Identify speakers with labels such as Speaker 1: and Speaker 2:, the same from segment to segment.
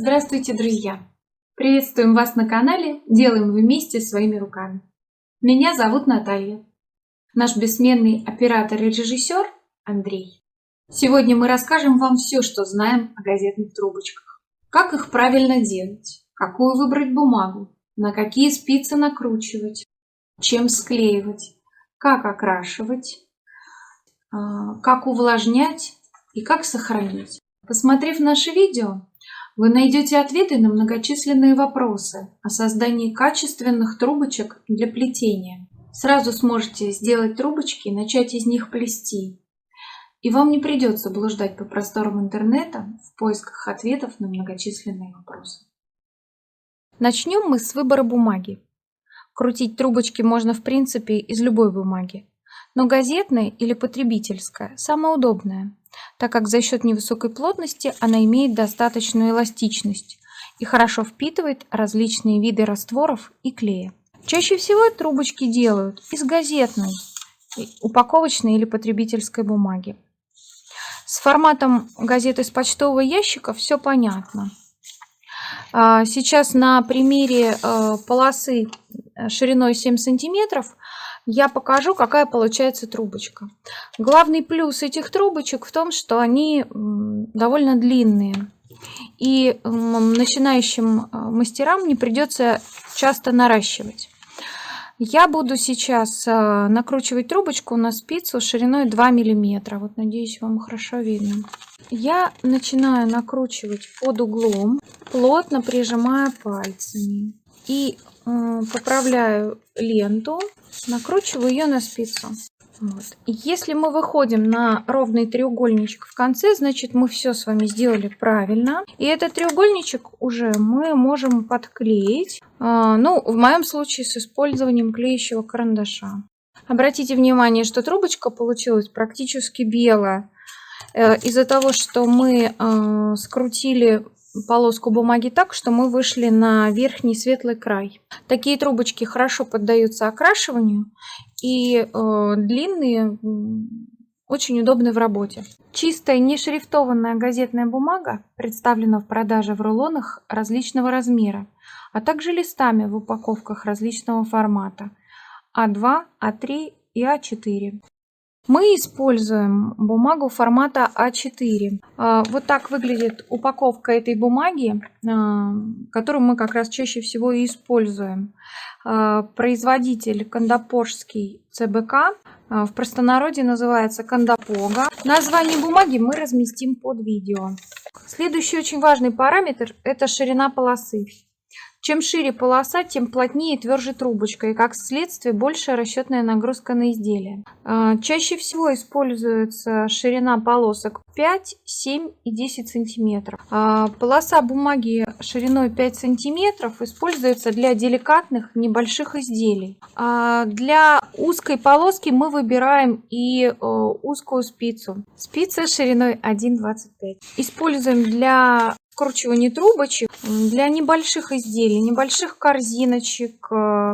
Speaker 1: Здравствуйте, друзья! Приветствуем вас на канале «Делаем вместе своими руками». Меня зовут Наталья. Наш бессменный оператор и режиссер Андрей. Сегодня мы расскажем вам все, что знаем о газетных трубочках. Как их правильно делать, какую выбрать бумагу, на какие спицы накручивать, чем склеивать, как окрашивать, как увлажнять и как сохранить. Посмотрев наше видео, вы найдете ответы на многочисленные вопросы о создании качественных трубочек для плетения. Сразу сможете сделать трубочки и начать из них плести. И вам не придется блуждать по просторам интернета в поисках ответов на многочисленные вопросы. Начнем мы с выбора бумаги. Крутить трубочки можно в принципе из любой бумаги, но газетная или потребительская самая удобная, так как за счет невысокой плотности она имеет достаточную эластичность и хорошо впитывает различные виды растворов и клея. Чаще всего трубочки делают из газетной, упаковочной или потребительской бумаги. С форматом газеты с почтового ящика все понятно. Сейчас на примере полосы шириной 7 сантиметров я покажу, какая получается трубочка. Главный плюс этих трубочек в том, что они довольно длинные. И начинающим мастерам не придется часто наращивать. Я буду сейчас накручивать трубочку на спицу шириной 2 мм. Вот, надеюсь, вам хорошо видно. Я начинаю накручивать под углом, плотно прижимая пальцами. И поправляю ленту, накручиваю ее на спицу. Вот. Если мы выходим на ровный треугольничек в конце, значит мы все с вами сделали правильно. И этот треугольничек уже мы можем подклеить, в моем случае с использованием клеящего карандаша. Обратите внимание, что трубочка получилась практически белая. Из-за того, что мы скрутили полоску бумаги так, что мы вышли на верхний светлый край. Такие трубочки хорошо поддаются окрашиванию и длинные очень удобны в работе. Чистая нешрифтованная газетная бумага представлена в продаже в рулонах различного размера, а также листами в упаковках различного формата А2, А3 и А4. Мы используем бумагу формата А4. Вот так выглядит упаковка этой бумаги, которую мы как раз чаще всего и используем. Производитель Кандапожский ЦБК, в простонародье называется Кандапога. Название бумаги мы разместим под видео. Следующий очень важный параметр – это ширина полосы. Чем шире полоса, тем плотнее и тверже трубочка, и как следствие большая расчетная нагрузка на изделие. Чаще всего используется ширина полосок 5, 7 и 10 сантиметров. Полоса бумаги шириной 5 сантиметров используется для деликатных небольших изделий. Для узкой полоски мы выбираем и узкую спицу. Спица шириной 1,25. Используем для скручивания трубочек для небольших изделий, небольших корзиночек,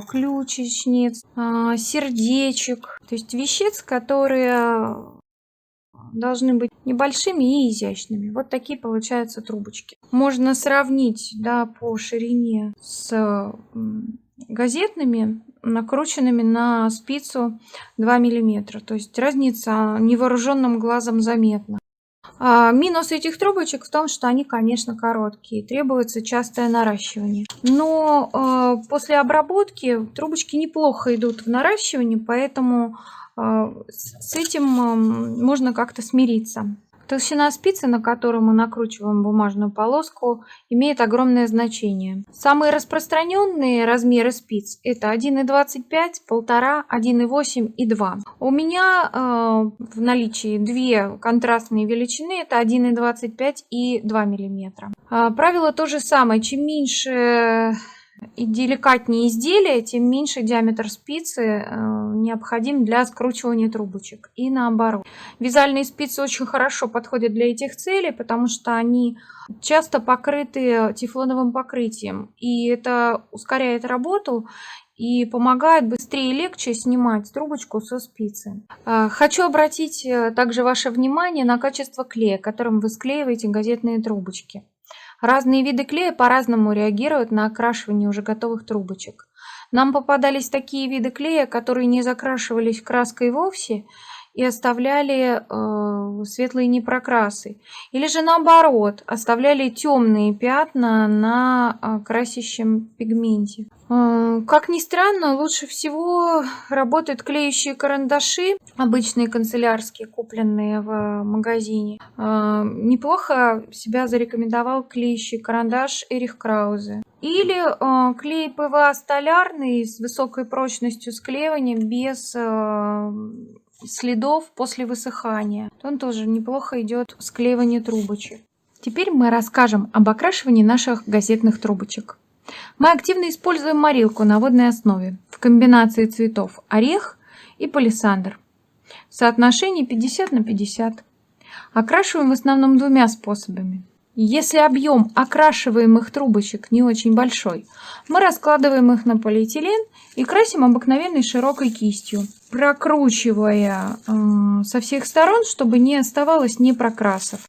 Speaker 1: ключечниц, сердечек. То есть вещиц, которые должны быть небольшими и изящными. Вот такие получаются трубочки. Можно сравнить по ширине с газетными, накрученными на спицу 2 мм. То есть разница невооруженным глазом заметна. Минус этих трубочек в том, что они, конечно, короткие, требуется частое наращивание. Но после обработки трубочки неплохо идут в наращивании, поэтому с этим можно как-то смириться. Толщина спицы, на которую мы накручиваем бумажную полоску, имеет огромное значение. Самые распространенные размеры спиц – это 1,25, 1,5, 1,8 и 2. У меня в наличии две контрастные величины – это 1,25 и 2 мм. Правило то же самое. Чем меньше и деликатнее изделие, тем меньше диаметр спицы необходим для скручивания трубочек. И наоборот. Вязальные спицы очень хорошо подходят для этих целей, потому что они часто покрыты тефлоновым покрытием. И это ускоряет работу и помогает быстрее и легче снимать трубочку со спицы. Хочу обратить также ваше внимание на качество клея, которым вы склеиваете газетные трубочки. Разные виды клея по-разному реагируют на окрашивание уже готовых трубочек. Нам попадались такие виды клея, которые не закрашивались краской вовсе и оставляли светлые непрокрасы. Или же наоборот, оставляли темные пятна на красящем пигменте. Как ни странно, лучше всего работают клеящие карандаши, обычные канцелярские, купленные в магазине. Неплохо себя зарекомендовал клеящий карандаш Эрих Краузе. Или клей ПВА столярный с высокой прочностью склеивания без следов после высыхания. Он тоже неплохо идет в склеивании трубочек. Теперь мы расскажем об окрашивании наших газетных трубочек. Мы активно используем морилку на водной основе в комбинации цветов орех и палисандр в соотношении 50/50. Окрашиваем в основном двумя способами. Если объем окрашиваемых трубочек не очень большой, мы раскладываем их на полиэтилен и красим обыкновенной широкой кистью, прокручивая со всех сторон, чтобы не оставалось непрокрасов.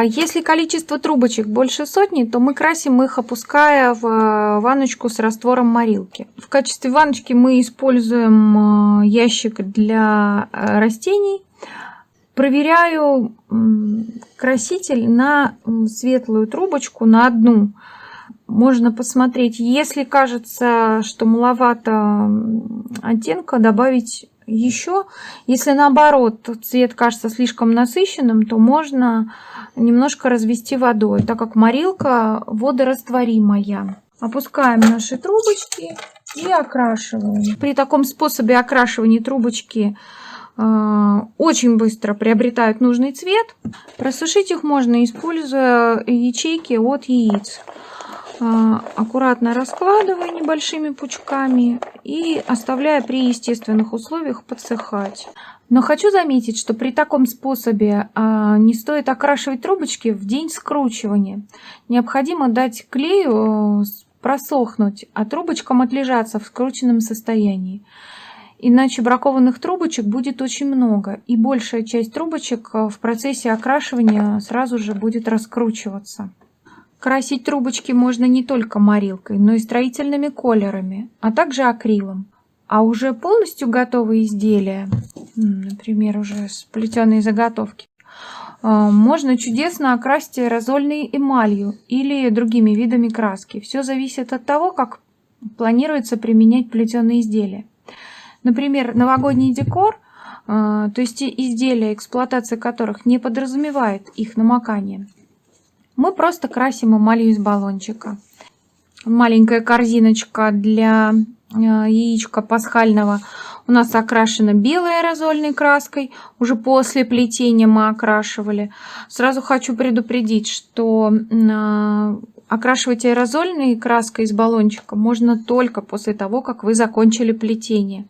Speaker 1: Если количество трубочек больше сотни, то мы красим их, опуская в ванночку с раствором морилки. В качестве ванночки мы используем ящик для растений. Проверяю краситель на светлую трубочку, на одну. Можно посмотреть, если кажется, что маловато оттенка, добавить еще. Если наоборот цвет кажется слишком насыщенным, то можно немножко развести водой, так как морилка водорастворимая. Опускаем наши трубочки и окрашиваем. При таком способе окрашивания трубочки очень быстро приобретают нужный цвет. Просушить их можно, используя ячейки от яиц. Аккуратно раскладывая небольшими пучками и оставляя при естественных условиях подсыхать. Но хочу заметить, что при таком способе не стоит окрашивать трубочки в день скручивания. Необходимо дать клею просохнуть, а трубочкам отлежаться в скрученном состоянии. Иначе бракованных трубочек будет очень много, и большая часть трубочек в процессе окрашивания сразу же будет раскручиваться. Красить трубочки можно не только морилкой, но и строительными колерами, а также акрилом. А уже полностью готовые изделия, например, уже сплетенные заготовки, можно чудесно окрасить аэрозольной эмалью или другими видами краски. Все зависит от того, как планируется применять плетеные изделия. Например, новогодний декор, то есть изделия, эксплуатация которых не подразумевает их намокание, мы просто красим эмалью из баллончика. Маленькая корзиночка для яичка пасхального у нас окрашена белой аэрозольной краской. Уже после плетения мы окрашивали. Сразу хочу предупредить, что окрашивать аэрозольной краской из баллончика можно только после того, как вы закончили плетение.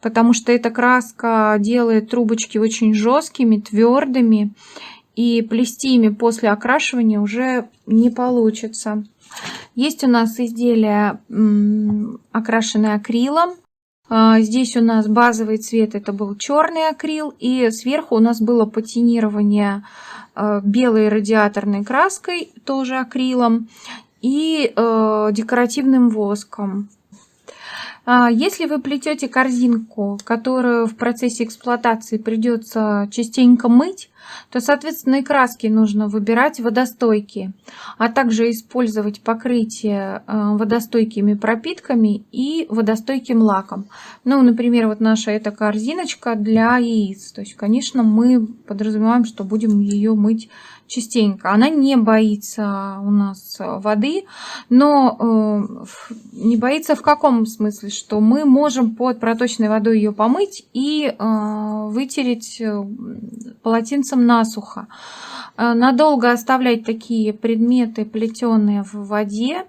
Speaker 1: Потому что эта краска делает трубочки очень жесткими, твердыми. И плести ими после окрашивания уже не получится. Есть у нас изделия, окрашенные акрилом. Здесь у нас базовый цвет, это был черный акрил. И сверху у нас было патинирование белой радиаторной краской, тоже акрилом, и декоративным воском. Если вы плетете корзинку, которую в процессе эксплуатации придется частенько мыть, то, соответственно, и краски нужно выбирать водостойкие, а также использовать покрытие водостойкими пропитками и водостойким лаком. Ну, например, вот наша эта корзиночка для яиц. То есть, конечно, мы подразумеваем, что будем ее мыть частенько. Она не боится у нас воды, но не боится в каком смысле, что мы можем под проточной водой ее помыть и вытереть полотенцем насухо. Надолго оставлять такие предметы плетеные в воде,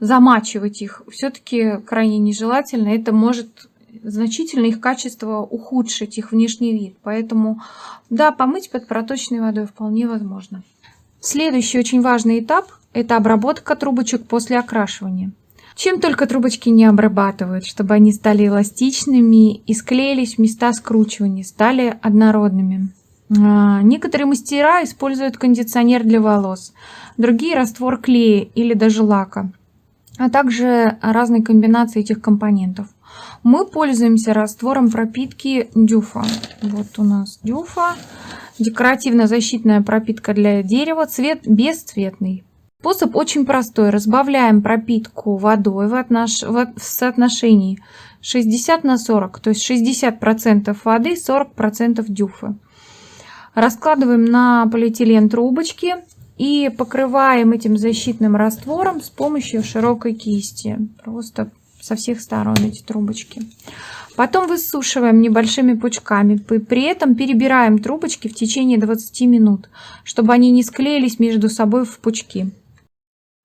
Speaker 1: замачивать их все-таки крайне нежелательно. Это может значительно их качество ухудшить, их внешний вид. Поэтому, да, помыть под проточной водой вполне возможно. Следующий очень важный этап – это обработка трубочек после окрашивания. Чем только трубочки не обрабатывают, чтобы они стали эластичными и склеились в места скручивания, стали однородными. Некоторые мастера используют кондиционер для волос, другие раствор клея или даже лака, а также разные комбинации этих компонентов. Мы пользуемся раствором пропитки Дюфа. Вот у нас Дюфа. Декоративно-защитная пропитка для дерева. Цвет бесцветный. Способ очень простой. Разбавляем пропитку водой в соотношении 60 на 40. То есть 60% воды, 40% дюфы. Раскладываем на полиэтилен трубочки и покрываем этим защитным раствором с помощью широкой кисти. Просто со всех сторон эти трубочки. Потом высушиваем небольшими пучками. При этом перебираем трубочки в течение 20 минут, чтобы они не склеились между собой в пучки.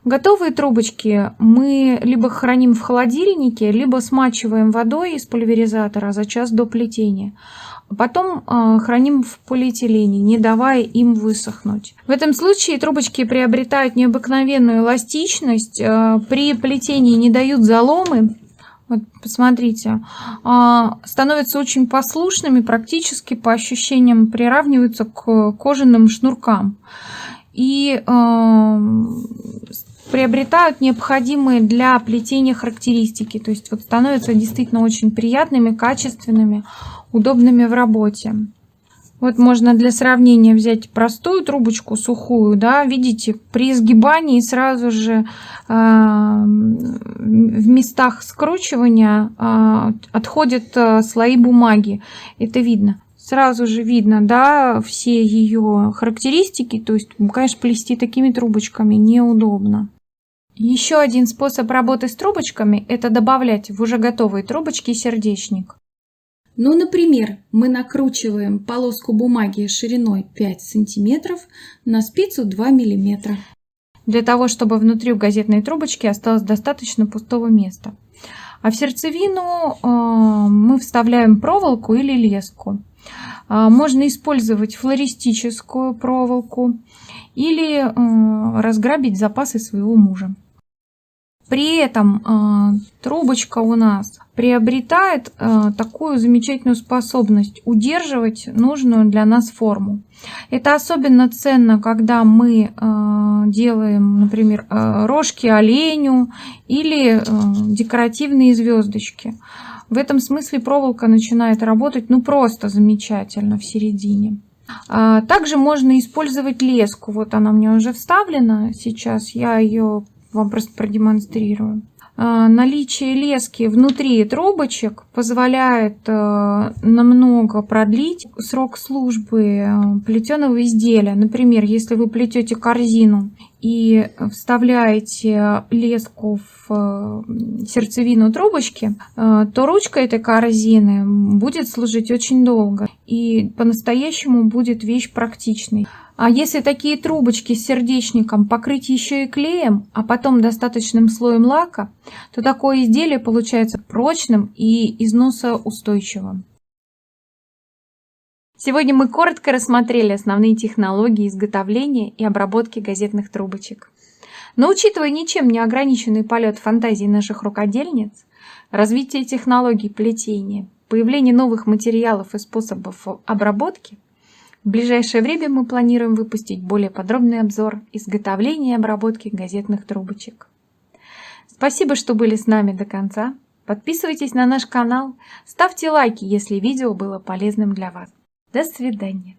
Speaker 1: Готовые трубочки мы либо храним в холодильнике, либо смачиваем водой из пульверизатора за час до плетения. Потом храним в полиэтилене, не давая им высохнуть. В этом случае трубочки приобретают необыкновенную эластичность, при плетении не дают заломы. Вот, посмотрите, становятся очень послушными, практически по ощущениям приравниваются к кожаным шнуркам. И приобретают необходимые для плетения характеристики. То есть вот становятся действительно очень приятными, качественными, удобными в работе. Вот можно для сравнения взять простую трубочку сухую, да, видите, при сгибании сразу же в местах скручивания отходят слои бумаги. Это видно. Сразу же видно, да, все ее характеристики. То есть, конечно, плести такими трубочками неудобно. Еще один способ работы с трубочками – это добавлять в уже готовые трубочки сердечник. Ну, например, мы накручиваем полоску бумаги шириной 5 см на спицу 2 мм. Для того, чтобы внутри у газетной трубочки осталось достаточно пустого места. А в сердцевину мы вставляем проволоку или леску. Можно использовать флористическую проволоку или разграбить запасы своего мужа. При этом трубочка у нас приобретает такую замечательную способность удерживать нужную для нас форму. Это особенно ценно, когда мы делаем, например, рожки оленю или декоративные звездочки. В этом смысле проволока начинает работать просто замечательно в середине. Также можно использовать леску. Вот она у меня уже вставлена. Сейчас я ее вам просто продемонстрирую. Наличие лески внутри трубочек позволяет намного продлить срок службы плетеного изделия. Например, если вы плетете корзину и вставляете леску в сердцевину трубочки, то ручка этой корзины будет служить очень долго и по-настоящему будет вещь практичной. А если такие трубочки с сердечником покрыть еще и клеем, а потом достаточным слоем лака, то такое изделие получается прочным и износоустойчивым. Сегодня мы коротко рассмотрели основные технологии изготовления и обработки газетных трубочек. Но учитывая ничем не ограниченный полет фантазии наших рукодельниц, развитие технологий плетения, появление новых материалов и способов обработки, в ближайшее время мы планируем выпустить более подробный обзор изготовления и обработки газетных трубочек. Спасибо, что были с нами до конца. Подписывайтесь на наш канал, ставьте лайки, если видео было полезным для вас. До свидания.